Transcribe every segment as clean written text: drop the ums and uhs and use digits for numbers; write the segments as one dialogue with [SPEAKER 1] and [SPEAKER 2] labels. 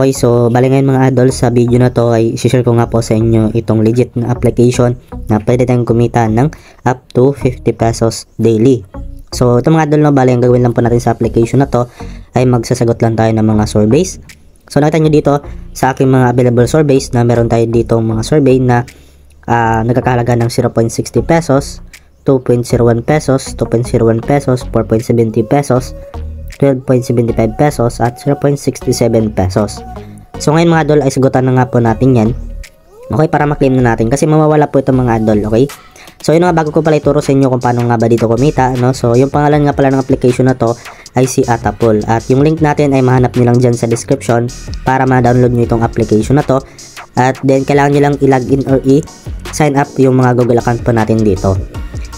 [SPEAKER 1] Okay, so bali ngayon mga idol, sa video na to ay i-share ko nga po sa inyo itong legit na application na pwede tayong kumita ng up to 50 pesos daily. So ito mga idol, no, bali ang gagawin lang po natin sa application na to ay magsasagot lang tayo ng mga surveys. So nakita nyo dito sa aking mga available surveys na meron tayo dito mga survey na nagkakahalaga ng 0.60 pesos, 2.01 pesos, 2.01 pesos, 4.70 pesos, 12.75 pesos at 0.67 pesos. So ngayon mga idol ay sagutan na nga po natin yan. Okay, para maklaim na natin kasi mawawala po ito mga idol. Okay, so yun nga, bago ko pala ituro sa inyo kung paano nga ba dito kumita, no? So yung pangalan nga pala ng application na to ay si Atapol, at yung link natin ay mahanap nyo lang dyan sa description para ma-download nyo itong application na to. At then kailangan nyo lang i-login or i-sign up yung mga Google account po natin dito.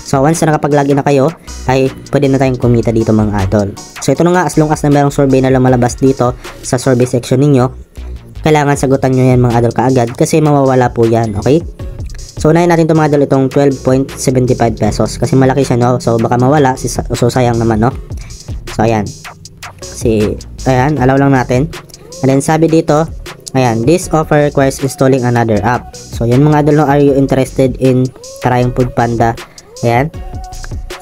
[SPEAKER 1] So once na nakapag-login na kayo ay pwede na tayong kumita dito mga idol. So ito na nga, as long as na merong survey na lumalabas dito sa survey section ninyo, kailangan sagutan nyo yan mga idol kaagad kasi mawawala po yan. Okay, so unahin natin ito mga idol, itong 12.75 pesos kasi malaki siya, no? So baka mawala, so sayang naman, no? So ayan, ayan, allow lang natin. And then sabi dito, ayan, this offer requires installing another app. So yun mga idol, no, are you interested in trying Foodpanda? Ayan,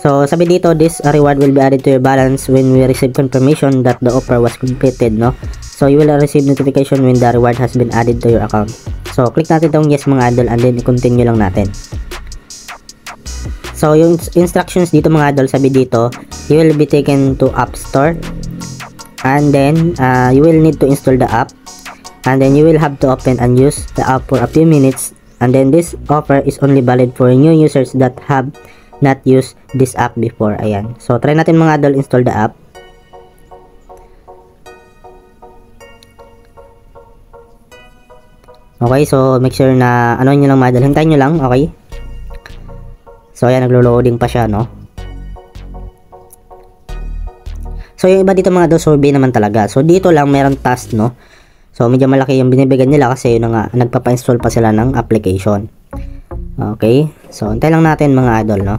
[SPEAKER 1] so sabi dito, this reward will be added to your balance when we receive confirmation that the offer was completed, no? So you will receive notification when the reward has been added to your account. So click natin itong yes mga idol, and then i-continue lang natin. So yung instructions dito mga idol, sabi dito, you will be taken to App Store, and then you will need to install the app, and then you will have to open and use the app for a few minutes. And then this offer is only valid for new users that have not used this app before. Ayan, so try natin mga idol, install the app. Okay, so make sure na ano nyo lang mga idol, hintayin nyo lang. Okay, so ayan, naglo-loading pa siya, no? So yung iba dito mga idol, survey naman talaga. So dito lang meron task, no? So medyo malaki yung binibigyan nila kasi yun nga, nagpapa-install pa sila ng application. Okay, so antay lang natin mga idol, no?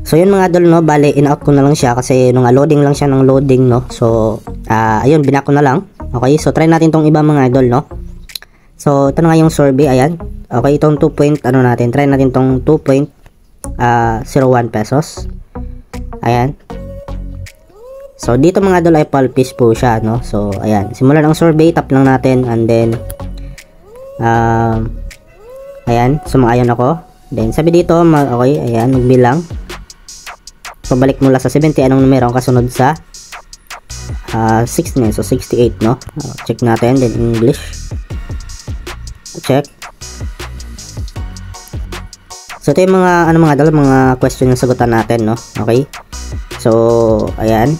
[SPEAKER 1] So yun mga idol, no, bale in-out ko na lang siya kasi nung loading lang siya ng loading, no? So ayun, binak ko na lang. Okay, so try natin tong iba mga idol, no? So ito na nga yung survey, ayan. Okay, itong 2 point, ano natin, try natin tong 2.01 pesos. Ayan. So dito mga idol ay pulpish po siya, no? So ayan, simulan ang survey, tap lang natin, and then ayan, sumang-ayon ako. Then sabi dito, okay, ayan, magbilang. Pabalik mula sa 70, anong numero ang kasunod sa 16, so 68, no? Check natin, then English. Check. So ito yung mga ano mga idol, mga question na sagutan natin, no? Okay. So ayan.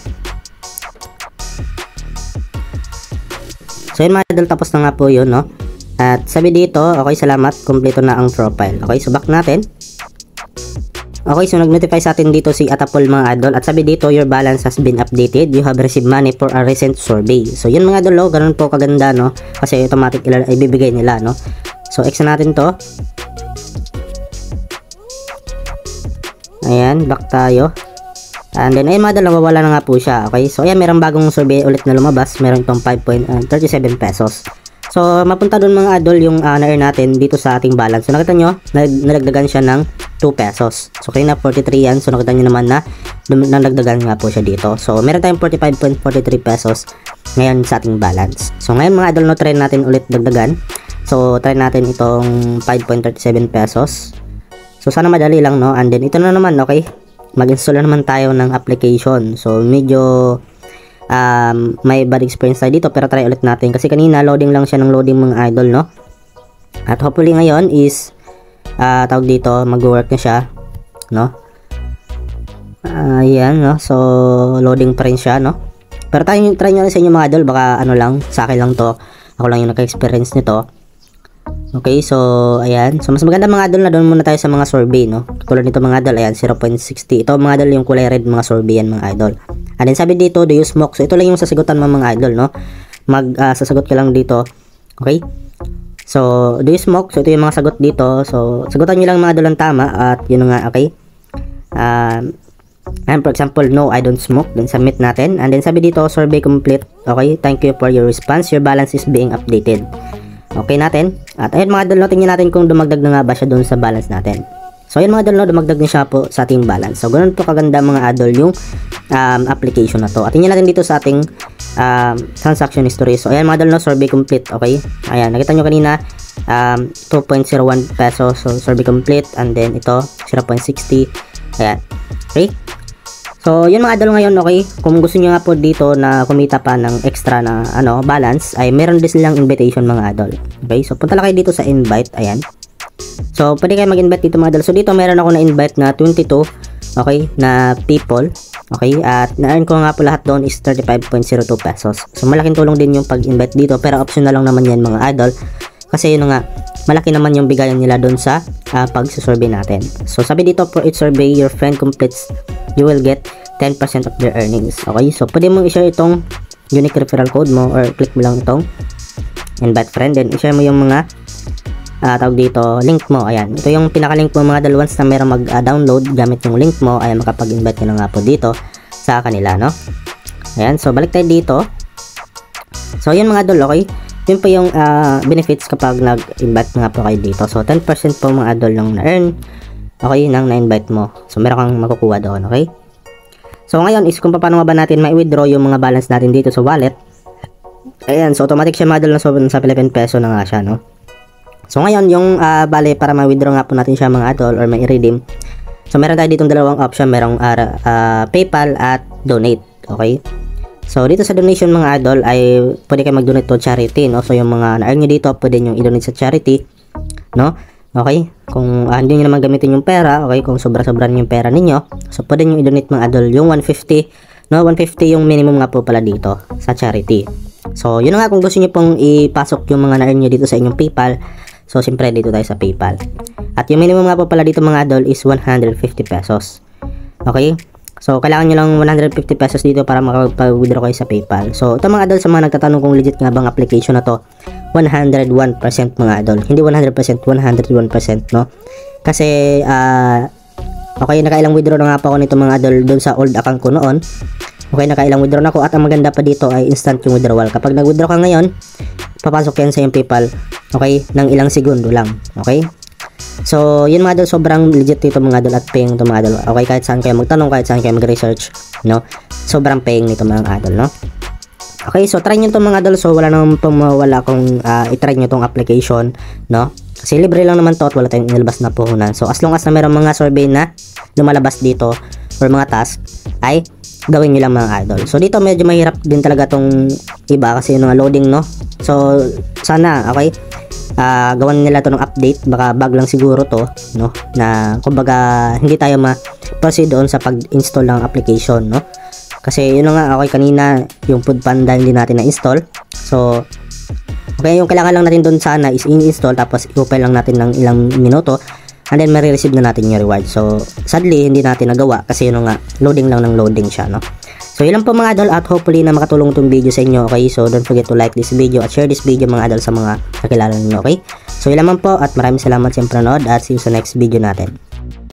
[SPEAKER 1] So yun mga idol, tapos na nga po yun, no? At sabi dito, okay, salamat, kompleto na ang profile. Okay, so back natin. Okay, so nag-notify sa atin dito si Atapol mga idol, at sabi dito, your balance has been updated, you have received money for a recent survey. So yun mga idol, no? Ganun po kaganda, no? Kasi automatic ibibigay nila, no? So X na natin to. Ayan, back tayo. And then ayun mga idol, nawawala na nga po siya. Okay, so ayan, merong bagong survey ulit na lumabas. Meron itong 5.37 pesos. So mapunta doon mga idol yung na-earn natin dito sa ating balance. So nakita nyo, nalagdagan siya ng 2 pesos. So kaya na 43 yan. So nakita nyo naman na nalagdagan nga po siya dito. So meron tayong 45.43 pesos ngayon sa ating balance. So ngayon mga idol, no, try natin ulit dagdagan. So try natin itong 5.37 pesos. So sana madali lang, no? And then ito na naman, okay, mag-install na naman tayo ng application. So medyo may bad experience tayo dito, pero try ulit natin kasi kanina loading lang siya ng loading mga idol, no? At hopefully ngayon is tawag dito, mag-work na siya, no? Ayan, no? So loading pa rin siya, no? Pero try nyo rin sa inyo mga idol, baka ano lang, sa akin lang to, ako lang yung naka-experience nito. Okay, so ayan. So mas maganda mga idol na doon muna tayo sa mga survey, no? Tulad nito mga idol, ayan, 0.60. Ito mga idol, yung kulay red, mga survey yan mga idol. And then sabi dito, do you smoke? So ito lang yung sasagutan mo mga idol, no? Sasagot ka lang dito. Okay? So do you smoke? So ito yung mga sagot dito. So sagutan nyo lang mga idol ang tama, at yun nga, okay? And for example, no, I don't smoke. Then submit natin. And then sabi dito, survey complete. Okay, thank you for your response. Your balance is being updated. Okay natin. At ayun mga idol, no, tingnan natin kung dumagdag na nga ba siya doon sa balance natin. So ayun mga idol, no, dumagdag na siya po sa ating balance. So ganun po kaganda mga idol yung application na to. At tingnan natin dito sa ating transaction history. So ayan mga idol, no, survey complete. Okay. Ayan, nakita nyo kanina 2.01 pesos. So survey complete. And then ito 0.60. Ayan. Okay. So, yun mga idol ngayon, okay? Kung gusto niyo nga po dito na kumita pa ng extra na balance, ay meron din silang invitation mga idol. Okay? So, punta lang kayo dito sa invite, ayan. So, pwede kayo mag-invite dito mga idol. So, dito meron ako na-invite na 22, okay, na people. Okay? At na-earn ko nga po lahat doon is 35.02 pesos. So, malaking tulong din yung pag-invite dito, pero optional lang naman yan mga idol. Kasi yun nga, malaki naman yung bigayan nila doon sa pag-survey natin. So, sabi dito, for each survey your friend completes, you will get 10% of their earnings. Okay, so pwede mo i-share itong unique referral code mo or click mo lang itong invite friend, then i-share mo yung mga tawag dito, link mo. Ayan, ito yung pinaka-link mo mga idol. Once na meron mag-download gamit yung link mo, ay makapag-invite ka na nga po dito sa kanila, no? Ayan, so balik tayo dito. So yun mga idol, okay, yun po yung benefits kapag nag-invite nga po kayo dito. So 10% po mga idol yung na-earn, okay, nang na-invite mo. So meron kang makukuha doon, okay? So ngayon is kung paano nga ba natin ma-withdraw yung mga balance natin dito sa wallet. Ayan, so automatic siya mga idol na sa Philippine peso na nga siya, no? So ngayon yung bale para ma-withdraw nga po natin siya mga idol or ma-redeem. So meron tayo ditong dalawang option, merong PayPal at donate, okay? So dito sa donation mga idol ay pwede kayo mag-donate to charity, no? So yung mga na-earn nyo dito pwede nyo i-donate sa charity, no? Okay, kung hindi nyo naman gamitin yung pera, okay, kung sobra-sobra yung pera ninyo, so pwede nyo i-donate mga idol yung 150, no? 150 yung minimum nga po pala dito sa charity. So yun nga, kung gusto nyo pong ipasok yung mga na-earn nyo dito sa inyong PayPal, so siyempre dito tayo sa PayPal. At yung minimum nga po pala dito mga idol is 150 pesos. Okay? So, kailangan nyo lang 150 pesos dito para makapag-withdraw kayo sa PayPal. So, ito mga idol, sa mga nagtatanong kung legit nga bang application na to, 101% mga idol. Hindi 100%, 101%, no? Kasi, okay, nakailang withdraw na nga pa ako nito mga idol doon sa old account ko noon. Okay, nakailang withdraw na ako. At ang maganda pa dito ay instant yung withdrawal. Kapag nag-withdraw ka ngayon, papasok yan sa yung PayPal, okay, ng ilang segundo lang. Okay? So, yun mga idol, sobrang legit dito mga idol at paying ito mga idol. Okay, kahit saan kayo magtanong, kahit saan kayo mag-research, no? Sobrang paying nito mga idol, no? Okay, so try nyo ito mga idol. So, wala naman pong mawala kung i-try nyo itong application, no? Kasi libre lang naman to at wala tayong inilabas na puhunan. So, as long as na meron mga survey na lumalabas dito or mga task, ay gawin nyo lang mga idol. So, dito medyo mahirap din talaga tong iba kasi yung loading, no? So, sana, okay, gawan nila to ng update, baka bug lang siguro to, no, na kumbaga hindi tayo ma-proceed doon sa pag-install ng application, no, kasi yun nga, okay, kanina yung Foodpanda hindi natin na-install. So okay, yung kailangan lang natin doon sana is in-install, tapos i-open lang natin ng ilang minuto and then marireceive na natin yung reward. So sadly hindi natin nagawa kasi yun nga, loading lang ng loading siya, no. So yun lang po mga idol at hopefully na makatulong itong video sa inyo, okay? So don't forget to like this video at share this video mga idol sa mga kakilala ninyo, okay? So yun lamang po at maraming salamat sa panonood at see you sa next video natin.